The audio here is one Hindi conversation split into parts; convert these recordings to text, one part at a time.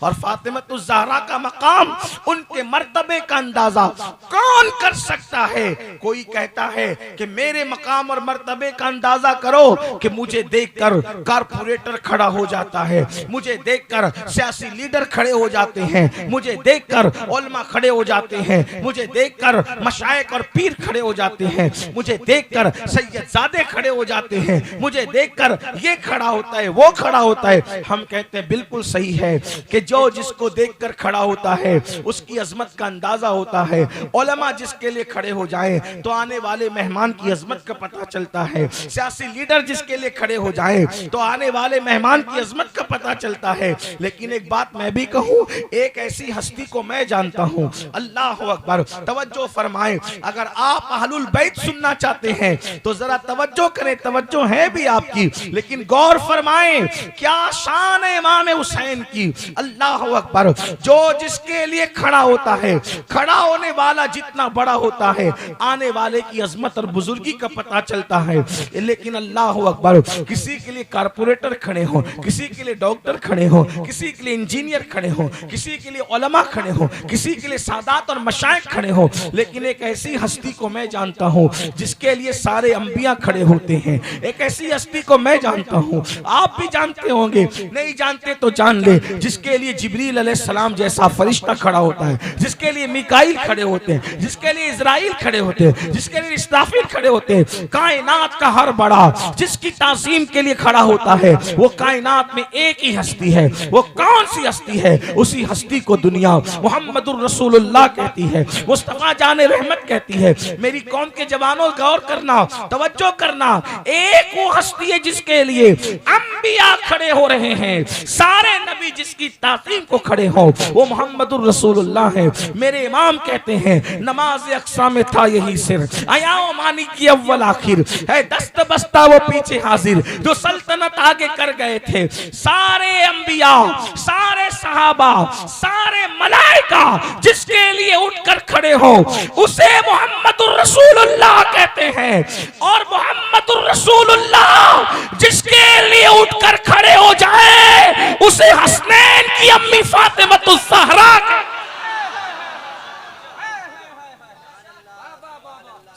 और फातिमतुज़ ज़हरा का मकाम, उनके मर्तबे का अंदाजा कौन कर सकता है? कोई कहता है कि मेरे मकाम और मर्तबे का अंदाजा करो कि मुझे देखकर कारपोरेटर खड़ा हो जाता है, मुझे देखकर सियासी लीडर खड़े हो जाते हैं, मुझे देखकर उलमा खड़े हो जाते हैं, मुझे देखकर मशाइख और पीर खड़े हो जाते हैं, मुझे देखकर सैयदजादे खड़े हो जाते हैं, मुझे देखकर ये खड़ा होता है, वो खड़ा होता है। हम कहते हैं बिल्कुल सही है कि जो जिसको देखकर खड़ा होता है उसकी अजमत का अंदाजा होता है। उलमा जिसके लिए खड़े हो जाए तो आने वाले मेहमान की अजमत का पता चलता है। सियासी लीडर जिसके लिए खड़े हो जाए तो आने वाले मेहमान की अजमत का पता चलता है। लेकिन एक बात मैं भी कहूँ, एक ऐसी हस्ती को मैं जानता हूँ, अल्लाह अकबर, तवज्जो फरमाए। अगर आप अहलुल बैत सुनना चाहते हैं तो जरा तवज्जो करें, तवज्जो है भी आपकी, लेकिन गौर फरमाएं क्या शान है इमाम हुसैन की। अल्लाह अकबर, जो जिसके लिए खड़ा होता है, खड़ा होने वाला जितना बड़ा होता है आने वाले की अजमत और बुजुर्गी का पता चलता है। लेकिन अल्लाह अकबर, किसी के लिए कारपोरेटर खड़े हो, किसी के लिए डॉक्टर खड़े हो, किसी के लिए इंजीनियर खड़े हो, किसी के लिए उलमा खड़े हो, किसी के लिए सादात और मशाइख खड़े हो, लेकिन एक ऐसी हस्ती को मैं जानता हूँ जिसके लिए सारे अंबिया खड़े होते हैं। एक ऐसी हस्ती को मैं जानता हूँ, आप भी जानते होंगे, नहीं जानते तो जान ले, जिसके लिए जिब्रील अलैहिस्सलाम जैसा फरिश्ता खड़ा होता है, जिसके लिए मिकाईल खड़े होते हैं, जिसके लिए इजराइल खड़े होते हैं, जिसके लिए इस्राफील खड़े होते हैं। कायनात का हर बड़ा जिसकी ताज़ीम के लिए खड़ा होता है वो कायनात में एक ही हस्ती है। वो कौन सी हस्ती है? उसी हस्ती को दुनिया मुहम्मदुर रसूलुल्लाह कहती है, मुस्तफा जान रहमत कहती है। मेरी कौम के जवानों गौर करना, तवज्जो करना, एक वो हस्ती है जिसके लिए अंबिया खड़े हो रहे हैं, सारे नबी जिसकी ताज़ीम को खड़े हो वो मुहम्मदुर रसूलुल्लाह है। मेरे इमाम कहते हैं नमाज अक्सा में था यही सिर, आयाओ मानी की अव्वल आखिर है, दस्त बस्ता वो पीछे हाजिर, जो सल्तनत आगे कर गए थे। सारे अंबिया, सारे सहाबा, सारे मलाइका जिसके लिए उठकर खड़े हो उसे मुहम्मदुर रसूलुल्लाह कहते हैं। और मुहम्मदुर रसूलुल्लाह जिसके लिए उठकर खड़े हो जाए उसे हसनैन की अम्मी फातिमतुज़ ज़हरा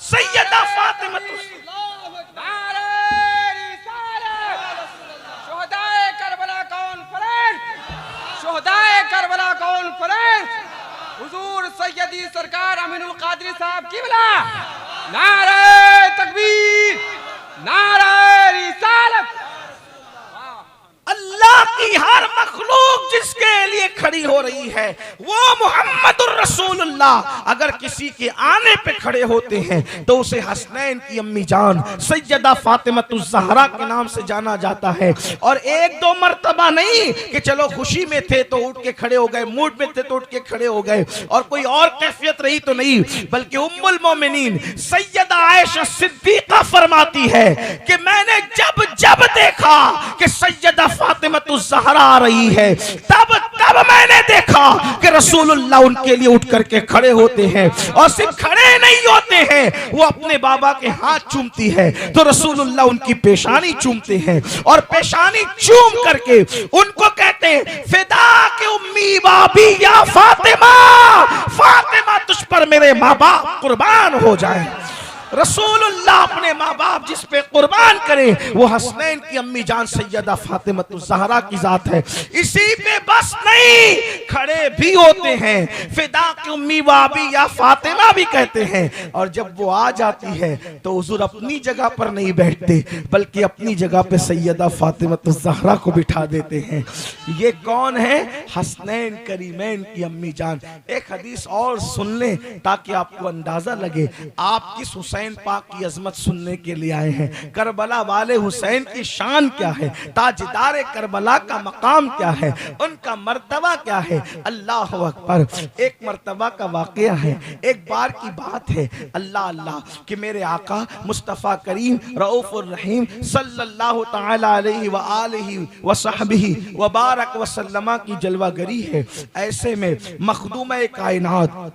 सैयदा फातिमतुज़ करबला कॉन्फ्रेंस हुजूर सैयदी सरकार अमीनुल कादरी साहब की बला, नारे तकबीर, नारे रिसालत। अल्लाह की हर मखलूक जिसके लिए खड़ी हो रही है वो मुहम्मदुर रसूलुल्लाह अगर किसी के आने पे खड़े होते हैं तो उसे हसनैन की अम्मी जान सैयदा फातिमतुज़ ज़हरा के नाम से जाना जाता है। और एक दो मर्तबा नहीं कि चलो खुशी में थे तो उठ के खड़े हो गए, मूड में थे तो उठ के खड़े हो गए, और कोई और कैफियत रही तो नहीं, बल्कि उम्मुल मोमिनीन सैयदा आयशा सिद्दीक़ा फरमाती है कि मैंने जब जब देखा कि सैयदा फातिमतुज़ ज़हरा आ रही है तब तब मैंने देखा कि रसूलुल्लाह उनके लिए उठ करके खड़े होते हैं। और सिर्फ खड़े नहीं होते हैं, वो अपने बाबा के हाथ चूमती है तो रसूलुल्लाह उनकी पेशानी चूमते हैं, और पेशानी चूम करके उनको कहते हैं फिदा के उम्मी बाबी या फातिमा, फातिमा तुझ पर मेरे माँ बाप कुर्बान हो जाए। रसूलुल्लाह अपने माँ बाप जिस पे कुर्बान करे वो हसनैन की अम्मी जान सैयदा फातिमतुज़ ज़हरा की जात है। इसी पे बस नहीं, खड़े भी होते हैं, फिदा की उम्मी बाबी या फातिमा भी कहते हैं। और जब वो आ जाती है तो हुजूर अपनी जगह पर नहीं बैठते बल्कि अपनी जगह पे सैयदा फातिमतुज़ ज़हरा को बिठा देते हैं। ये कौन है? हसनैन करीमैन की अम्मी जान। एक हदीस और सुन लें ताकि आपको अंदाजा लगे आप किस हुसैन पाक की अजमत सुनने के लिए आए हैं। करबला वाले हुसैन की शान क्या है, ताजदार करबला का मकाम क्या है, उनका मर्तबा क्या है। अल्लाह अकबर। एक मर्तबा का वाकया है, एक बार की बात है। अल्लाह अल्लाह कि मेरे आका मुस्तफ़ा करीम रऊफ़ुर रहीम सल्लल्लाहु तआला अलैहि व आलिहि व सहबिहि व बारक व सल्लमा की जलवागरी है। ऐसे में मखदूम कायनात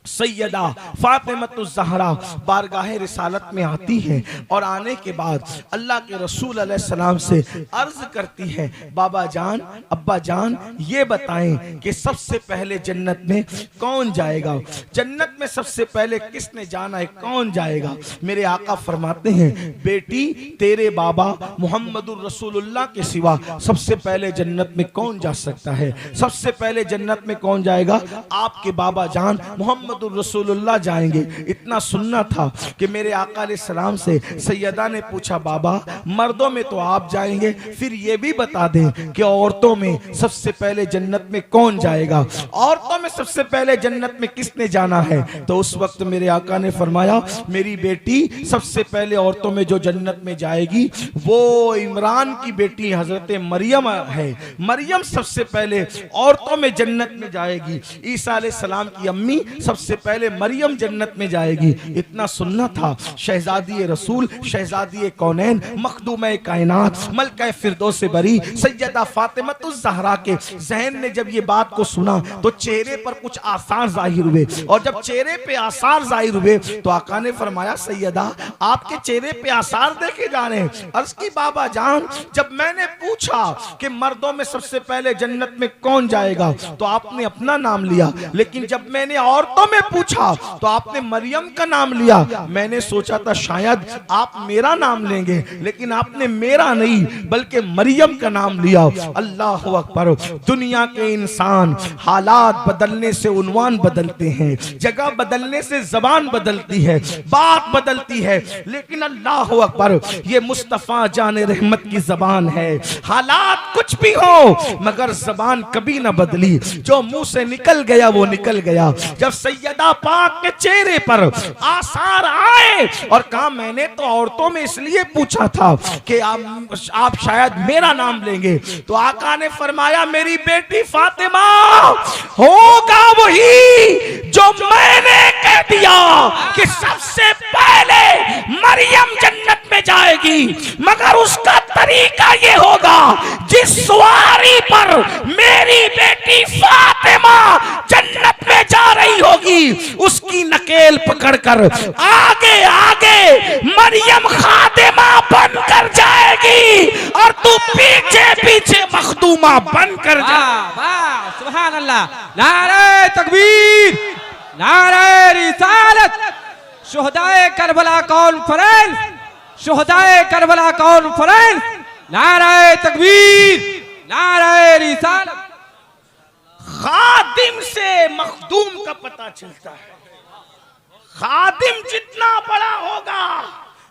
सैयदा फातिमतुज़ ज़हरा बारगाह रिसालत में आती है और आने के बाद अल्लाह के रसूल अलैहिस्सलाम से अर्ज करती है, बाबा जान, अब्बा जान, ये बताएं कि सबसे पहले जन्नत में कौन जाएगा? जन्नत में सबसे पहले किसने जाना है, कौन जाएगा? मेरे आका फरमाते हैं, बेटी तेरे बाबा मुहम्मदुर रसूलुल्लाह के सिवा सबसे पहले जन्नत में कौन जा सकता है? सबसे पहले जन्नत में कौन जाएगा? आपके बाबा जान मोहम्मद रसूलुल्लाह जाएंगे। इतना सुनना था कि मेरे आका अलैहिस्सलाम से सैयदा ने पूछा, बाबा मर्दों में तो आप जाएंगे, फिर ये भी बता दें कि औरतों में सबसे पहले जन्नत में कौन जाएगा? औरतों में सबसे पहले जन्नत में किसने जाना है? तो उस वक्त मेरे आका ने फरमाया, मेरी बेटी सबसे पहले औरतों में जो जन्नत में जाएगी वो इमरान की बेटी हजरत मरियम है। मरियम सबसे पहले औरतों में जन्नत में जाएगी। ईसा अलैहिस्सलाम की अम्मी सबसे पहले मरियम जन्नत में जाएगी। इतना सुनना था। शहजादी रसूल, शहजादी कौनैन, मखदूम कायनात, मलका फिरदौस बरी सैयदा फातिमतुज़ ज़हरा के ज़हन ने जब ये बात को सुना तो चेहरे पर कुछ आसार जाहिर हुए, और जब चेहरे पे आसार जाहिर हुए तो आका ने फरमाया, सैयदा आपके चेहरे पे आसार देखे जा रहे हैं। अर्ज़ की, बाबा जान, जब मैंने पूछा कि मर्दों में सबसे पहले जन्नत में कौन जाएगा तो आपने अपना नाम लिया, लेकिन जब मैंने औरतों में पूछा तो आपने मरियम का नाम लिया। मैंने सोचा था शायद आप मेरा नाम लेंगे, लेकिन आपने मेरा नहीं बल्कि मरियम का नाम लिया। अल्लाह अकबर। दुनिया के इंसान हालात बदलने से उन्वान बदलते हैं, जगह बदलने से जबान बदलती है, बात बदलती है, लेकिन अल्लाह अकबर, ये मुस्तफा जाने रहमत की जबान है। हालात कुछ भी हो मगर जबान कभी ना बदली। जो मुंह से निकल गया वो निकल गया। जब सैयदा पाक के चेहरे पर आसार आए और कहा, मैंने तो औरतों में इसलिए पूछा था कि आप शायद मेरा नाम लेंगे, तो आका ने फरमाया, मेरी बेटी फातिमा, होगा वही जो मैंने कह दिया कि सबसे पहले मरियम जन्नत में जाएगी, मगर उसका तरीका ये होगा जिस सवारी पर मेरी बेटी फातिमा जन्नत में जा रही होगी उसकी नकेल पकड़कर आगे आगे मरियम खातिमा बनकर जाएगी और तू पीछे पीछे मखदूमा बनकर जा। वाह, सुभान अल्लाह। नारे तकबीर, नारे रिसालत। शुहदाए करबला कॉन्फ्रेंस, शुहदाए करबला कॉन्फ्रेंस। नारे तकबीर, नारे रिसालत। खादिम से मखदूम का पता चलता है। खादिम जितना बड़ा होगा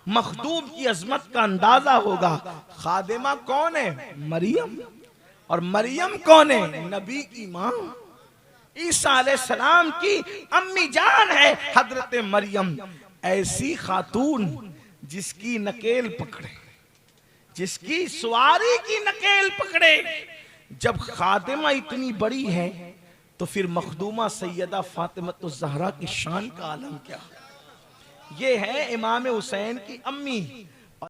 मखदूम की अजमत का अंदाजा होगा। खादिमा कौन है? मरियम। और मरियम कौन है? नबी की माँ, ईसा अलैहिस्सलाम की अम्मी जान है हजरत मरियम। ऐसी खातून जिसकी नकेल पकड़े, जिसकी सवारी की नकेल पकड़े। जब खादिमा इतनी बड़ी है तो फिर मखदूमा सैयदा फातिमतुज़ ज़हरा की शान का आलम क्या? ये है इमाम हुसैन की अम्मी